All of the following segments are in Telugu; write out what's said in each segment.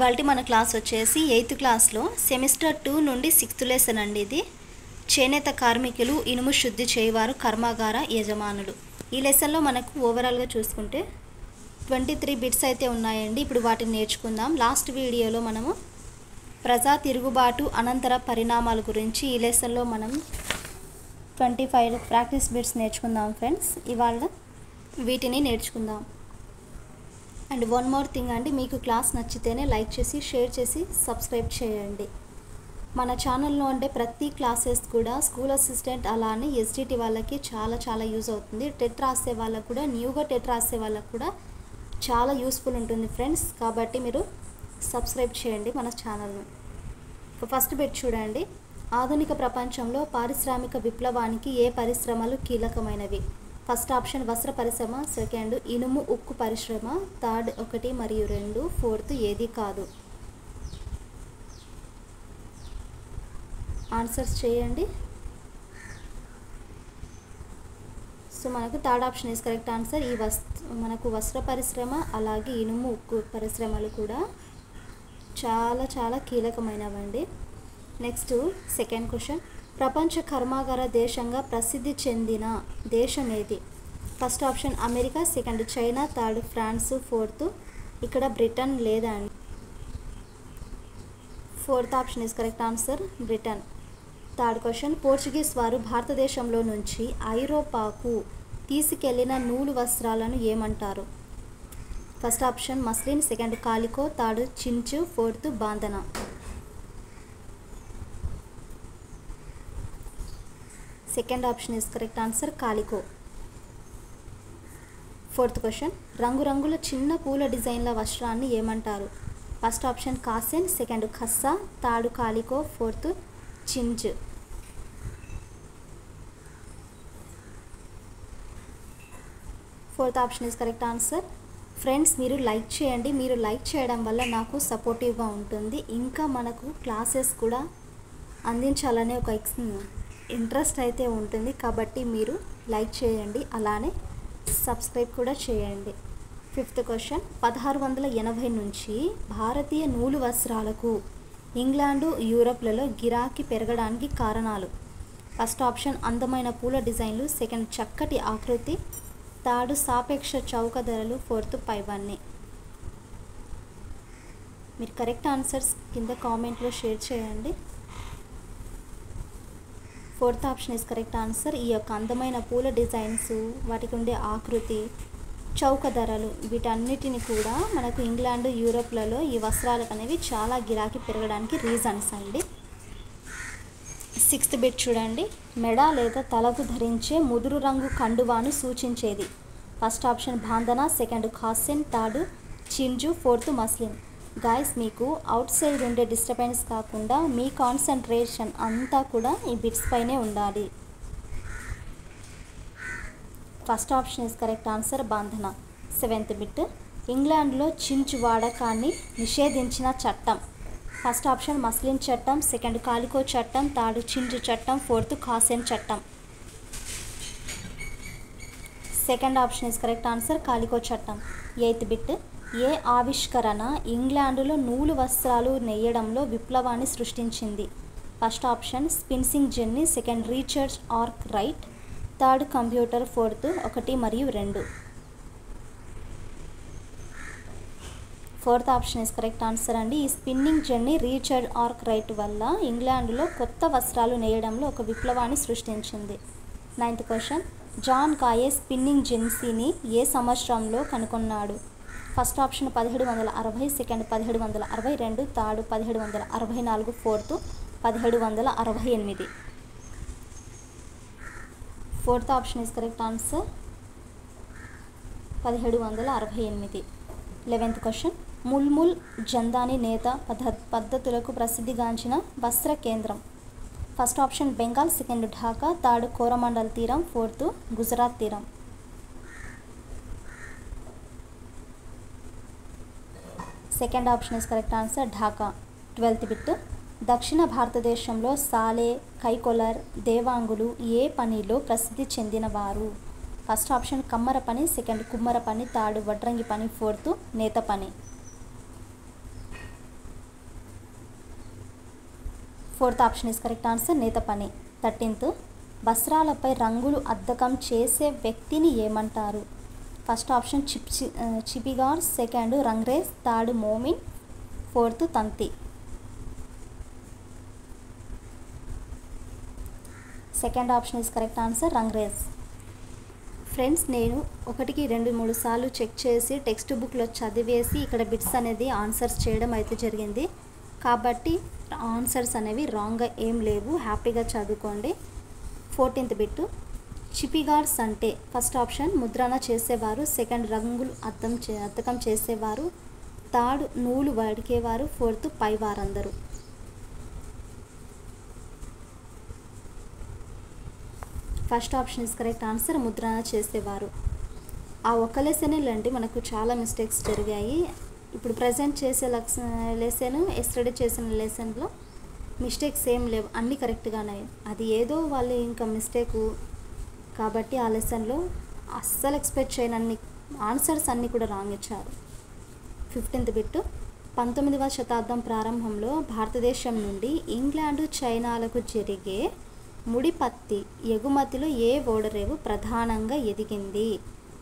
ఇవాల్టి మన క్లాస్ వచ్చేసి 8th క్లాస్లో సెమిస్టర్ 2 నుండి 6th లెసన్ అండి. ఇది చేనేత కార్మికులు ఇనుము శుద్ధి చేయవారు కర్మాగార యజమానులు. ఈ లెసన్లో మనకు ఓవరాల్గా చూసుకుంటే 23 బిట్స్ అయితే ఉన్నాయండి. ఇప్పుడు వాటిని నేర్చుకుందాం. లాస్ట్ వీడియోలో మనము ప్రజా తిరుగుబాటు అనంతర పరిణామాల గురించి ఈ లెసన్లో మనం 25 ప్రాక్టీస్ బిట్స్ నేర్చుకుందాం ఫ్రెండ్స్. ఇవాళ వీటిని నేర్చుకుందాం. అండ్ వన్ మోర్ థింగ్ అండి, మీకు క్లాస్ నచ్చితేనే లైక్ చేసి షేర్ చేసి సబ్స్క్రైబ్ చేయండి. మన ఛానల్లో ఉండే ప్రతి క్లాసెస్ కూడా స్కూల్ అసిస్టెంట్ అలానే ఎస్డిటి వాళ్ళకి చాలా యూజ్ అవుతుంది. టెట్ రాసే వాళ్ళకు కూడా, న్యూగా టెట్ రాసే వాళ్ళకు కూడా చాలా యూస్ఫుల్ ఉంటుంది ఫ్రెండ్స్. కాబట్టి మీరు సబ్స్క్రైబ్ చేయండి మన ఛానల్ను. ఫస్ట్ బిట్ చూడండి. ఆధునిక ప్రపంచంలో పారిశ్రామిక విప్లవానికి ఏ పరిశ్రమలు కీలకమైనవి? ఫస్ట్ ఆప్షన్ వస్త్ర పరిశ్రమ, సెకండ్ ఇనుము ఉక్కు పరిశ్రమ, థర్డ్ 1 మరియు 2, ఫోర్త్ ఏది కాదు. ఆన్సర్స్ చేయండి. సో మనకు third option is correct answer. మనకు వస్త్ర పరిశ్రమ అలాగే ఇనుము ఉక్కు పరిశ్రమలు కూడా చాలా కీలకమైనవండి. Next second question. ప్రపంచ కర్మాగార దేశంగా ప్రసిద్ధి చెందిన దేశం ఏది? First option America, second China, third France, fourth ఇక్కడ బ్రిటన్ లేదా అండి. Fourth option is correct answer, Britain. Third question. Portuguese వారు భారతదేశంలో నుంచి ఐరోపాకు తీసుకెళ్లిన నూలు వస్త్రాలను ఏమంటారు? First option muslin, second calico, third chintz, fourth bandana. Second option is correct answer, calico. Fourth question. రంగురంగుల చిన్న పూల డిజైన్ల వస్త్రాన్ని ఏమంటారు? ఫస్ట్ ఆప్షన్ కాసెన్, సెకండ్ ఖస్సా, third calico, fourth chintz. Fourth option is correct answer. Friends మీరు లైక్ చేయండి. మీరు లైక్ చేయడం వల్ల నాకు సపోర్టివ్గా ఉంటుంది. ఇంకా మనకు క్లాసెస్ కూడా అందించాలనే ఒక ఇంట్రెస్ట్ అయితే ఉంటుంది. కాబట్టి మీరు లైక్ చేయండి, అలానే సబ్స్క్రైబ్ కూడా చేయండి. Fifth question. 1680 నుంచి భారతీయ నూలు వస్త్రాలకు ఇంగ్లాండు, యూరప్లలో గిరాకీ పెరగడానికి కారణాలు? ఫస్ట్ ఆప్షన్ అందమైన పూల డిజైన్లు, సెకండ్ చక్కటి ఆకృతి, థర్డ్ సాపేక్ష చౌక ధరలు, ఫోర్త్ పైవన్నీ. మీరు కరెక్ట్ ఆన్సర్స్ కింద కామెంట్లో షేర్ చేయండి. Fourth option is correct answer. ఈ యొక్క అందమైన పూల డిజైన్స్, వాటికి ఉండే ఆకృతి, చౌక ధరలు, వీటన్నిటిని కూడా మనకు ఇంగ్లాండ్, యూరోప్లలో ఈ వస్త్రాలకు అనేవి చాలా గిరాకీ పెరగడానికి రీజన్స్ అండి. సిక్స్త్ బిట్ చూడండి. మెడ లేదా తలకు ధరించే ముదురు రంగు కండువాను సూచించేది? ఫస్ట్ ఆప్షన్ బాందనా, సెకండ్ ఖాసిన్, third chintz, fourth muslin. Guys మీకు అవుట్ సైడ్ ఉండే డిస్టర్బెన్స్ కాకుండా మీ కాన్సన్ట్రేషన్ అంతా కూడా ఈ బిట్స్ పైనే ఉండాలి. First option is correct answer, bandana. Seventh bit. ఇంగ్లాండ్లో చించు వాడకాన్ని నిషేధించిన చట్టం? ఫస్ట్ ఆప్షన్ మస్లిన్ చట్టం, సెకండ్ కాలికో చట్టం, థర్డ్ చించు చట్టం, ఫోర్త్ ఖాసిన్ చట్టం. Second option is correct answer, calico చట్టం. Eighth bit. ఏ ఆవిష్కరణ ఇంగ్లాండులో నూలు వస్త్రాలు నేయడంలో విప్లవాన్ని సృష్టించింది? First option spinning jenny, second Richard Arkwright, third computer, fourth 1 మరియు 2. Fourth option is correct answer అండి. ఈ spinning jenny Richard Arkwright వల్ల ఇంగ్లాండులో కొత్త వస్త్రాలు నేయడంలో ఒక విప్లవాన్ని సృష్టించింది. Ninth question. John Kay spinning జెన్సీని ఏ సంవత్సరంలో కనుగొన్నాడు? First option 1760, second 1762, third 1764, fourth 1768. Fourth option is correct answer, 1768. 11th question. ముల్ముల్ జందాని నేత పద్ధతులకు ప్రసిద్ధిగాంచిన వస్త్ర కేంద్రం? First option Bengal, second Dhaka, third Coromandel తీరం, ఫోర్త్ గుజరాత్ తీరం. Second option is correct answer, Dhaka. 12th bit. దక్షిణ భారతదేశంలో సాలే, కైకొలర్, దేవాంగులు ఏ పనిలో ప్రసిద్ధి చెందినవారు? ఫస్ట్ ఆప్షన్ కమ్మర పని, సెకండ్ కుమ్మర పని, థర్డ్ వడ్రంగి పని, ఫోర్త్ నేత పని. Fourth option is correct answer నేత పని. 13th వస్త్రాలపై రంగులు అద్దకం చేసే వ్యక్తిని ఏమంటారు? ఫస్ట్ ఆప్షన్ చిపిగార్, సెకండ్ రంగ్రేజ్, థర్డ్ మోమిన్, ఫోర్త్ తంతి. Second option is correct answer రంగ్రేజ్. ఫ్రెండ్స్, నేను 1కి 2, 3 సార్లు చెక్ చేసి టెక్స్ట్ బుక్లో చదివేసి ఇక్కడ బిట్స్ అనేది ఆన్సర్స్ చేయడం అయితే జరిగింది. కాబట్టి ఆన్సర్స్ అనేవి రాంగ్గా ఏం లేవు, హ్యాపీగా చదువుకోండి. 14th బిట్ చిపిగార్స్ అంటే ఫస్ట్ ఆప్షన్ ముద్రణ చేసేవారు, సెకండ్ రంగులు అద్దకం చేసేవారు, థర్డ్ నూలు వడికేవారు, ఫోర్త్ పైవారందరూ. First option is correct answer ముద్రణ చేసేవారు. ఆ ఒక్క లెసనేలండి మనకు చాలా మిస్టేక్స్ జరిగాయి. ఇప్పుడు ప్రజెంట్ చేసే లెసన్, ఎస్టర్డే చేసిన లెసన్లో మిస్టేక్స్ ఏం లేవు, అన్నీ కరెక్ట్గానే. అది ఏదో వాళ్ళు ఇంకా మిస్టేకు కాబట్టి ఆ లెసన్లో అస్సలు ఎక్స్పెక్ట్ చేయనన్ని ఆన్సర్స్ అన్నీ కూడా రాంగ్ ఇచ్చారు. 15th బిట్ 19వ శతాబ్దం ప్రారంభంలో భారతదేశం నుండి ఇంగ్లాండు, చైనాలకు జరిగే ముడిపత్తి ఎగుమతిలో ఏ ఓడరేవు ప్రధానంగా ఎదిగింది?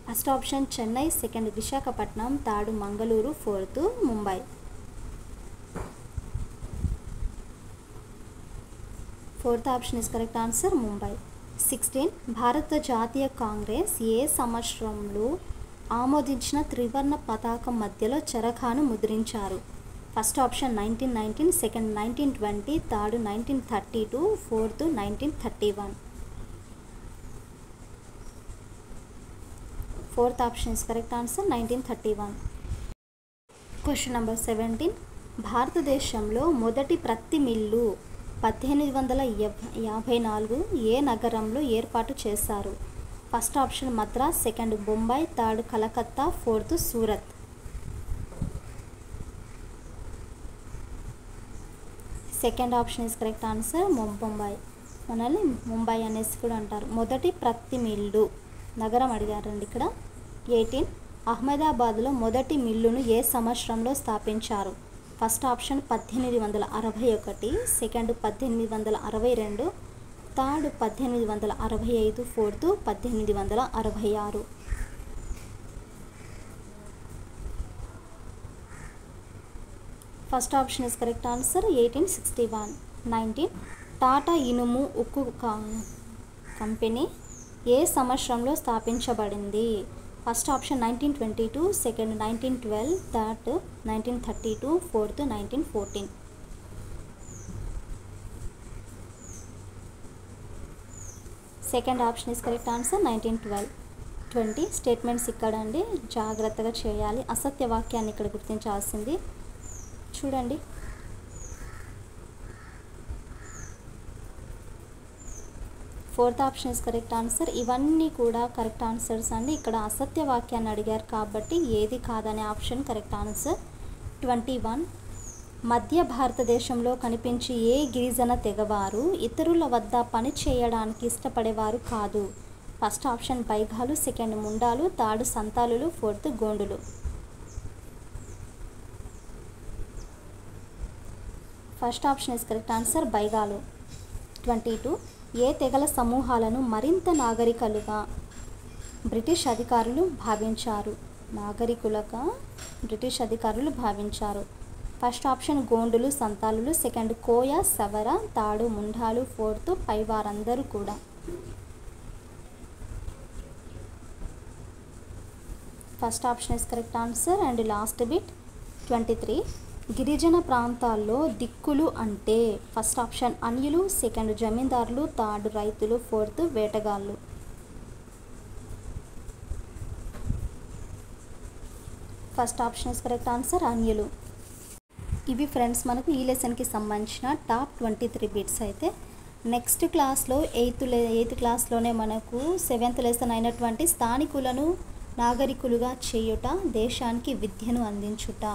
First option Chennai, second Visakhapatnam, third Mangaluru, fourth Mumbai. Fourth option is correct answer Mumbai. 16 భారత జాతీయ కాంగ్రెస్ ఏ సంవత్సరంలో ఆమోదించిన త్రివర్ణ పతాకం మధ్యలో చరఖాను ముద్రించారు? First option 1919, second 1920, third 1932, fourth 1931. Fourth option is correct answer 1931. Question number 17 భారతదేశంలో మొదటి ప్రత్తి మిల్లు 1854 ఏ నగరంలో ఏర్పాటు చేశారు? First option Madras, second Bombay, third Calcutta, fourth Surat. Second option is correct answer Bombay. మనల్ని ముంబై అనేసి కూడా అంటారు. మొదటి ప్రత్తి మిల్లు నగరం అడిగారండి ఇక్కడ. 18 అహ్మదాబాద్లో మొదటి మిల్లును ఏ సంవత్సరంలో స్థాపించారు? First option 1861, second 1862, third 1865, fourth 1866. First option is correct answer 1861. 19 Tata ఇనుము ఉక్కు కంపెనీ ఏ సంవత్సరంలో స్థాపించబడింది? First option 1922, second 1912, third 1932, fourth 1914. Second option is correct answer 1912. 20 statements ఇక్కడ అండి, జాగ్రత్తగా చేయాలి. అసత్య వాక్యాన్ని ఇక్కడ గుర్తించాల్సింది. చూడండి, fourth option is correct answer. ఇవన్నీ కూడా కరెక్ట్ ఆన్సర్స్ అండి. ఇక్కడ అసత్య వాక్యాన్ని అడిగారు కాబట్టి ఏది కాదనే ఆప్షన్ కరెక్ట్ ఆన్సర్. 21 మధ్య భారతదేశంలో కనిపించి ఏ గిరిజన తెగవారు ఇతరుల వద్ద పని చేయడానికి ఇష్టపడేవారు కాదు? ఫస్ట్ ఆప్షన్ బైగాలు, సెకండ్ ముండాలు, థర్డ్ సంతాలులు, ఫోర్త్ గోండులు. First option is correct answer బైగాలు. 22 ఏ తెగల సమూహాలను మరింత నాగరికులుగా బ్రిటిష్ అధికారులు భావించారు? ఫస్ట్ ఆప్షన్ గోండులు, సంతాలులు, సెకండ్ కోయ, సవర, థర్డ్ ముండాలు, ఫోర్త్ పైవారందరూ కూడా. First option is correct answer. And last bit 23 గిరిజన ప్రాంతాల్లో దిక్కులు అంటే ఫస్ట్ ఆప్షన్ అన్యులు, సెకండ్ జమీందారులు, థర్డ్ రైతులు, ఫోర్త్ వేటగాళ్ళు. First option is correct answer అన్యులు. ఇవి ఫ్రెండ్స్ మనకు ఈ లెసన్కి సంబంధించిన టాప్ 23 బిట్స్. అయితే నెక్స్ట్ క్లాస్లో ఎయిత్ క్లాస్లోనే మనకు 7th లెసన్ అయినటువంటి స్థానికులను నాగరికులుగా చేయుట, దేశానికి విద్యను అందించుట,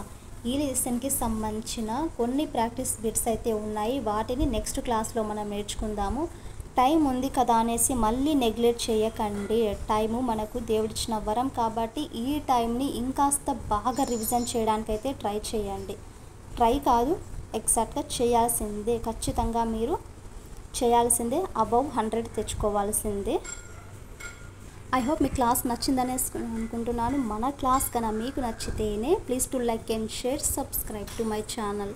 ఈ లెసన్కి సంబంధించిన కొన్ని ప్రాక్టీస్ బిట్స్ అయితే ఉన్నాయి. వాటిని నెక్స్ట్ క్లాస్లో మనం నేర్చుకుందాము. టైం ఉంది కదా అనేసి మళ్ళీ నెగ్లెక్ట్ చేయకండి. టైము మనకు దేవుడిచ్చిన వరం కాబట్టి ఈ టైంని ఇంకాస్త బాగా రివిజన్ చేయడానికైతే ట్రై చేయండి. ట్రై కాదు, ఎగ్జాక్ట్గా చేయాల్సిందే, ఖచ్చితంగా మీరు చేయాల్సిందే, అబౌవ్ 100 తెచ్చుకోవాల్సిందే. ఐ హోప్ మీ క్లాస్ నచ్చిందనే అనుకుంటున్నాను. మన క్లాస్ కన్నా మీకు నచ్చితేనే please to like and share, subscribe to my channel.